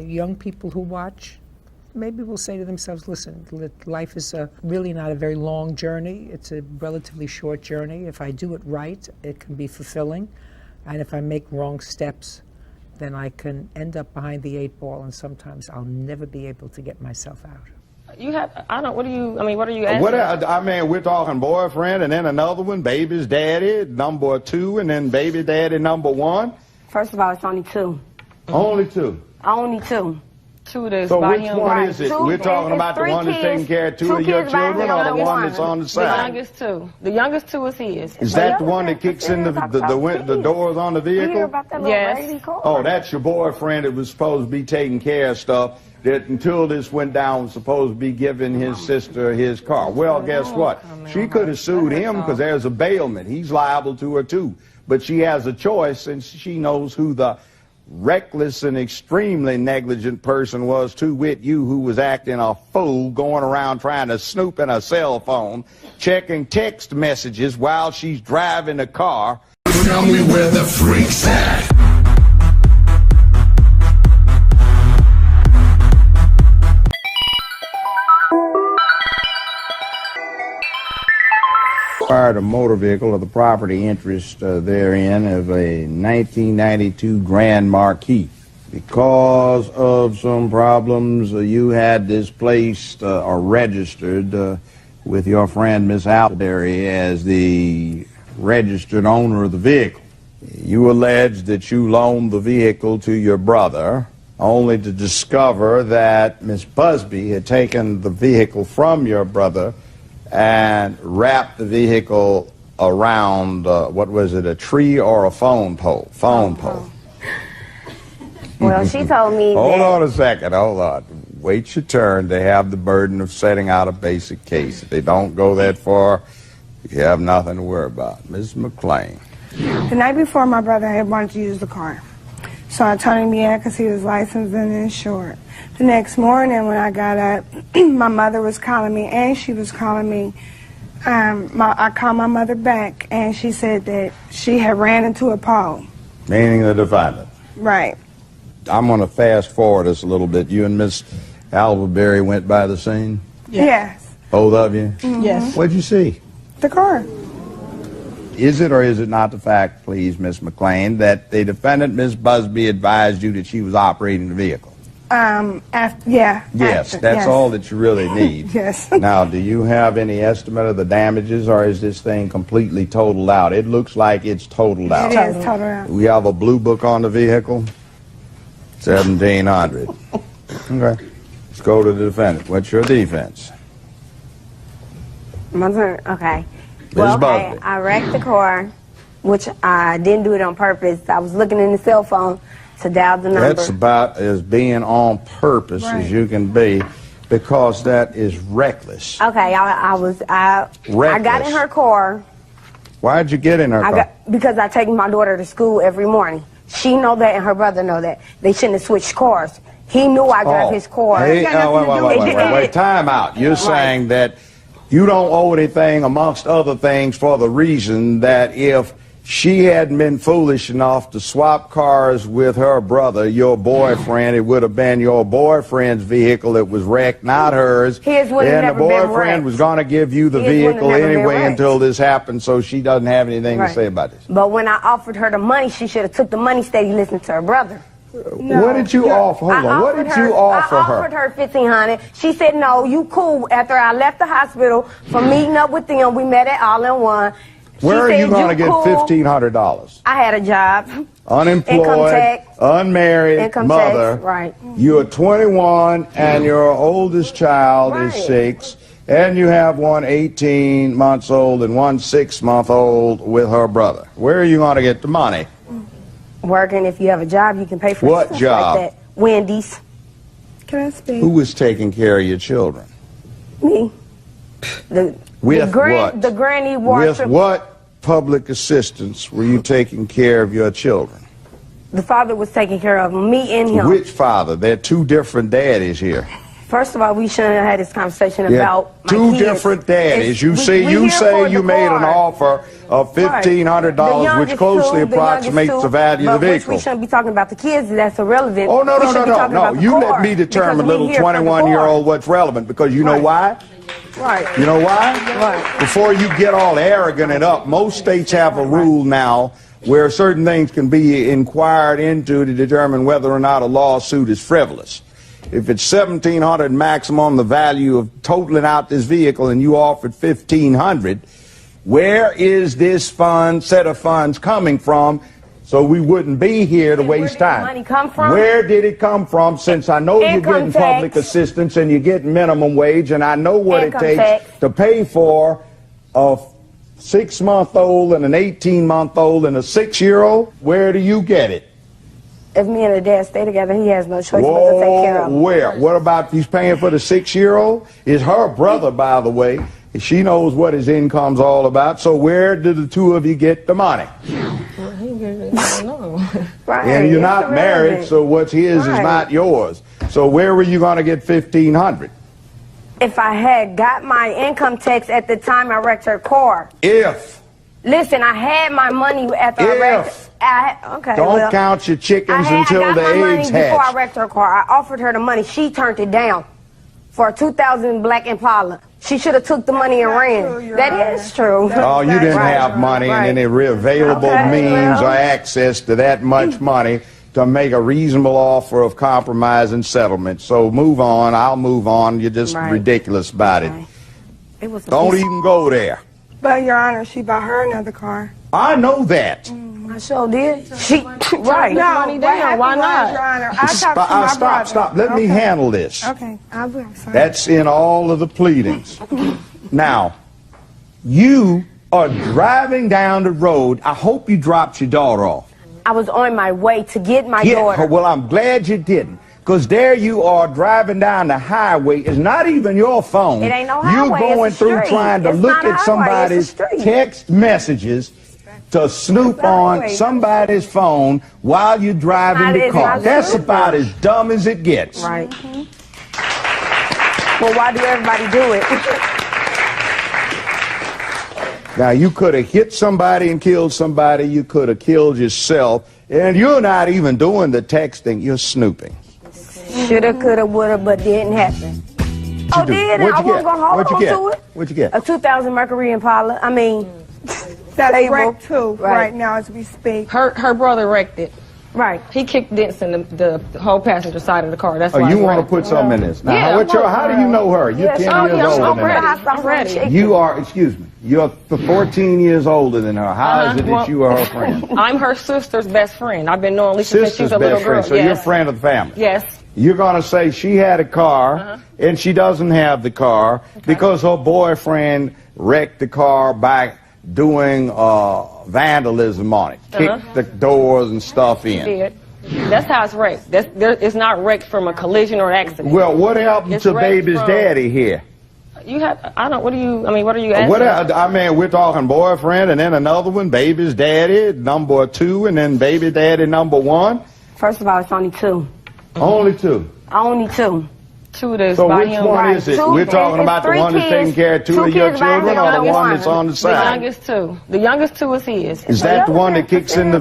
the young people who watch maybe will say to themselves, listen, life is really not a very long journey. It's a relatively short journey. If I do it right, it can be fulfilling. And if I make wrong steps, then I can end up behind the 8 ball, and sometimes I'll never be able to get myself out. You have, what are you asking? We're talking boyfriend and then another one, baby's daddy, number 2, and then baby daddy number 1. First of all, it's only 2. Only 2? Only 2. 2 that's so by which him. one is it? We're talking about the one that's taking care of 2 of your children, or the one that's on the side? The youngest 2. The youngest 2 is his. Is that the one that kicks in the doors on the vehicle? Yes. Oh, that's your boyfriend that was supposed to be taking care of stuff that until this went down was supposed to be giving his sister his car. Well, guess what? She could have sued him because there's a bailment. He's liable to her too. But she has a choice, and she knows who the reckless and extremely negligent person was, to wit you, who was acting a fool, going around trying to snoop in a cell phone, checking text messages while she's driving the car. Tell me where the freak's at. Acquired a motor vehicle of the property interest therein of a 1992 Grand Marquis. Because of some problems, you had this placed or registered with your friend Miss Alderry as the registered owner of the vehicle. You alleged that you loaned the vehicle to your brother, only to discover that Miss Busby had taken the vehicle from your brother and wrapped the vehicle around, what was it, a tree or a phone pole? Phone pole. Well, she told me Hold on a second, hold on. Wait your turn. They have the burden of setting out a basic case. If they don't go that far, you have nothing to worry about. Ms. McClain. The night before, my brother had wanted to use the car. So I told him yeah, because he was licensed and insured. The next morning when I got up, my mother was calling me, and she was calling me. I called my mother back, and she said that she had ran into a pole. Meaning the defendant. Right. I'm going to fast forward this a little bit. You and Miss Alderberry went by the scene? Yes. Both of you? Mm-hmm. Yes. What'd you see? The car. Is it or is it not the fact, please, Miss McClain, that the defendant, Miss Busby, advised you that she was operating the vehicle? Yes, that's all that you really need. Yes. Now, do you have any estimate of the damages, or is this thing completely totaled out? It looks like it's totaled out. It is totaled out. We have a blue book on the vehicle. $1,700. Okay. Let's go to the defendant. What's your defense? My turn. Okay. Well, okay, I wrecked the car, which I didn't do it on purpose. I was looking in the cell phone to dial the number. That's about as being on purpose as you can be, because that is reckless. Okay, I got in her car. Why'd you get in her car? Because I take my daughter to school every morning. She know that, and her brother know that. They shouldn't have switched cars. He knew I drive his car. Hey, wait, time out. You're saying that you don't owe anything, amongst other things, for the reason that if she hadn't been foolish enough to swap cars with her brother, your boyfriend, it would have been your boyfriend's vehicle that was wrecked, not hers. His would have never been wrecked. And the boyfriend was going to give you the vehicle anyway until this happened, so she doesn't have anything to say about this. But when I offered her the money, she should have took the money, steady listening to her brother. No. What did you offer? Hold on. What did you offer her? I offered her $1,500. She said, no, you cool. After I left the hospital from meeting up with them, we met at All-in-One. Where are you going to get $1,500? I had a job. Unemployed, unmarried, mother. Right. You're 21 and your oldest child is 6. And you have one 18 months old and one 6-month-old with her brother. Where are you going to get the money? Working. If you have a job, you can pay for what stuff job? Like that. Wendy's. Can I speak? Who was taking care of your children? Me. The granny washer. With what public assistance were you taking care of your children? The father was taking care of them, me and him. Which father? There are two different daddies here. First of all, we shouldn't have had this conversation about my two kids. different daddies. You It's- see, we you here say for you the made an car. offer of $1,500, which closely approximates the value of the But vehicle. we shouldn't be talking about the kids. That's irrelevant. Oh, no, We no, should no, be no, talking no. about the You car, let me determine, because we little here for the 21-year-old, what's relevant, because you know why? Right. You know why? Right. Before you get all arrogant and up, most states have a rule now where certain things can be inquired into to determine whether or not a lawsuit is frivolous. If it's $1,700 maximum, the value of totaling out this vehicle, and you offered $1,500, where is this set of funds coming from? So we wouldn't be here to waste time. Where did the money come from? Where did it come from? Since I know you're Income getting tax. public assistance and you're getting minimum wage, and I know what Income it takes tax. to pay for a 6-month-old and an 18-month-old and a 6-year-old, where do you get it? If me and the dad stay together, he has no choice but to take care of him. Where? What about if he's paying for the 6-year-old? It's her brother, by the way. She knows what his income's all about. So where do the two of you get the money? Right. And you're It's not married, irrelevant. so what's his is Right. not yours. So where were you going to get $1,500? If I had got my income tax at the time I wrecked her car. If. Listen, I had my money after I wrecked If. okay, Don't well, count your chickens I until got the my money eggs before I hatch. wrecked her car. I offered her the money. She turned it down for a 2000 Black Impala. She should have took the money and ran. That is true. Oh, you didn't Right. have money and Right. any available Okay, means well. or access to that much money to make a reasonable offer of compromise and settlement. So move on. I'll move on. You're just Right. ridiculous about it. Okay. It was a Don't piece- even go there. But, Your Honor, she bought her another car. I know that. I sure did. She right. No. money what down. happened Why was, not? Your Honor, I talked to my Stop, brother. stop. Let me Okay. handle this. Okay, I will, sir. That's in all of the pleadings. Now, you are driving down the road. I hope you dropped your daughter off. I was on my way to get my Yeah, daughter. well, I'm glad you didn't. Because there you are driving down the highway. It's not even your phone. It ain't no You're highway, going it's a through street. trying to It's look not a at highway, somebody's it's a street. text messages to snoop It's a on highway. somebody's phone while you're driving the It's car. not That's true. about as dumb as it gets. Right. Well, why do everybody do it? Now, you could have hit somebody and killed somebody. You could have killed yourself. And you're not even doing the texting. You're snooping. Shoulda, coulda, woulda, but didn't happen. Oh, do? did? What'd I you wasn't get? gonna hold What'd you on get? to it. What'd you get? A 2000 Mercury Impala. I mean, That's stable. wrecked, too, Right. right now as we speak. Her brother wrecked it. right. He kicked dents in the whole passenger side of the car. That's Oh, why you it's want to wrecked. put something in this? Now, Yeah, how do you know her? You're 10 oh, years yeah, older I'm than ready. her. I'm ready. You are, excuse me, you're 14 years older than her. How is it that Well, you are her friend? I'm her sister's best friend. I've been knowing Lisa since she Sister's was a little best girl. friend, so yes. you're a friend of the family. Yes. You're going to say she had a car and she doesn't have the car because her boyfriend wrecked the car by doing vandalism on it. Kicked the doors and stuff in. Did. That's how it's wrecked. It's not wrecked from a collision or accident. Well, what happened It's to wrecked baby's from- daddy here? You have, what are you asking? I mean, we're talking boyfriend and then another one, baby's daddy, number 2, and then baby daddy number 1. First of all, it's only two. Only 2. Only two. Two that's So by which him. one Right. is it? Two- We're talking it's about the three one that's taking kids- care of 2 two of your kids by children him or the and one one. that's on the The side? youngest two. The youngest two is his. Is that the one that kicks in the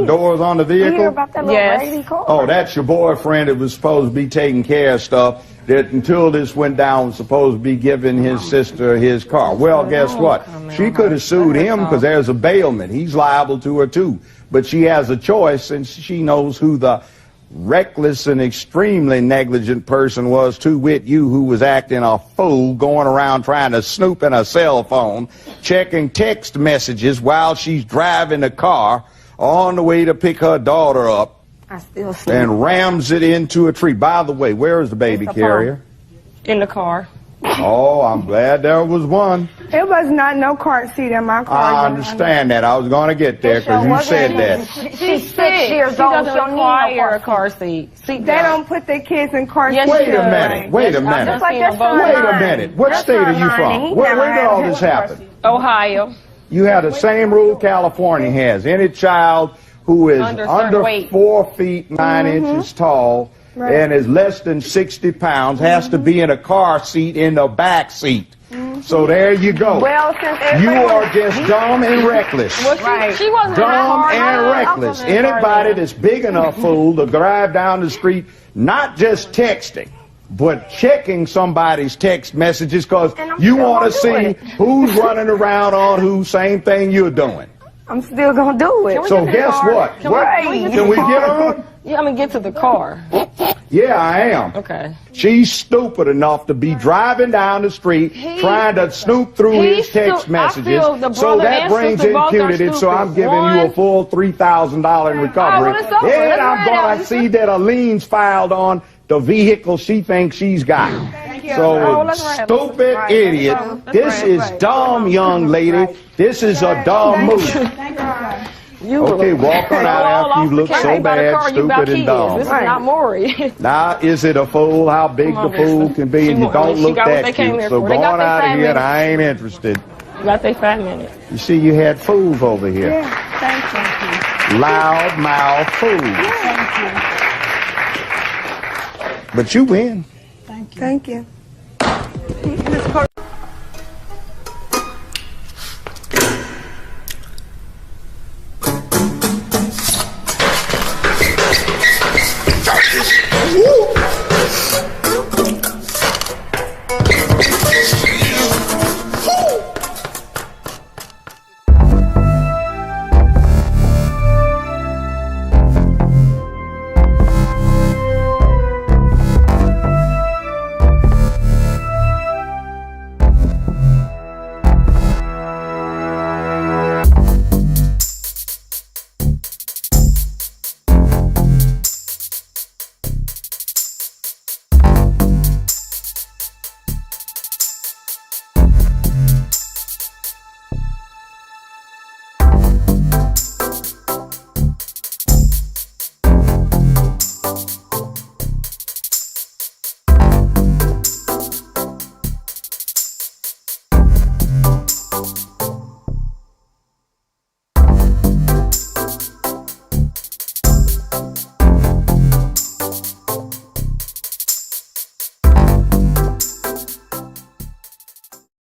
doors on the You hear vehicle? about that little Yes. lady car? Oh, that's your boyfriend that was supposed to be taking care of stuff that until this went down was supposed to be giving his sister his car. Well, guess what? She could have sued him because there's a bailment. He's liable to her too. But she has a choice since she knows who the reckless and extremely negligent person was, to wit you, who was acting a fool, going around trying to snoop in a cell phone, checking text messages while she's driving the car on the way to pick her daughter up, I still see. and rams it into a tree. By the way, where is the baby It's the carrier? In the car. Oh, I'm glad there was one. It was not no cart seat in my car. I Your understand that. I was going to get there because you said that. She's 6 years She old. doesn't She don't need require no a car seat. Honor. They don't put their kids in car Yes, seats. Wait a minute. Wait a minute. Just like that's both. Wait a mine. minute. What That's state are you not mine. from? He Where never did had all a this car happen? seat. Ohio. You have the same rule California has. Any child who is Under under certain weight. 4 feet 9 inches tall and is less than 60 pounds has to be in a car seat in the back seat. So there you go. Well, since You are just dumb and reckless. Well, she wasn't Dumb hard. and reckless. Anybody that's big enough, fool, to drive down the street, not just texting, but checking somebody's text messages because you want to see who's running around on who, same thing you're doing. I'm still gonna do it. So guess what? Can we get on? Yeah, I'm gonna get to the car. Yeah, I am. Okay. She's stupid enough to be driving down the street trying to snoop through his text messages. So that brings impunity. So I'm giving you a full $3,000 in recovery. And I'm going to see that a lien's filed on the vehicle she thinks she's got. So, stupid idiot. This is dumb, young lady. This is a dumb move. Okay, walk on out after you look so bad, stupid, and dumb. This is not Maury. Now, is it a fool? How big the fool can be? And you don't look that cute. So go on out of here, and I ain't interested. You got their 5 minutes. You see, you had fools over here. Yeah, thank you. Loud mouth fools. Thank you. But you win. Thank you.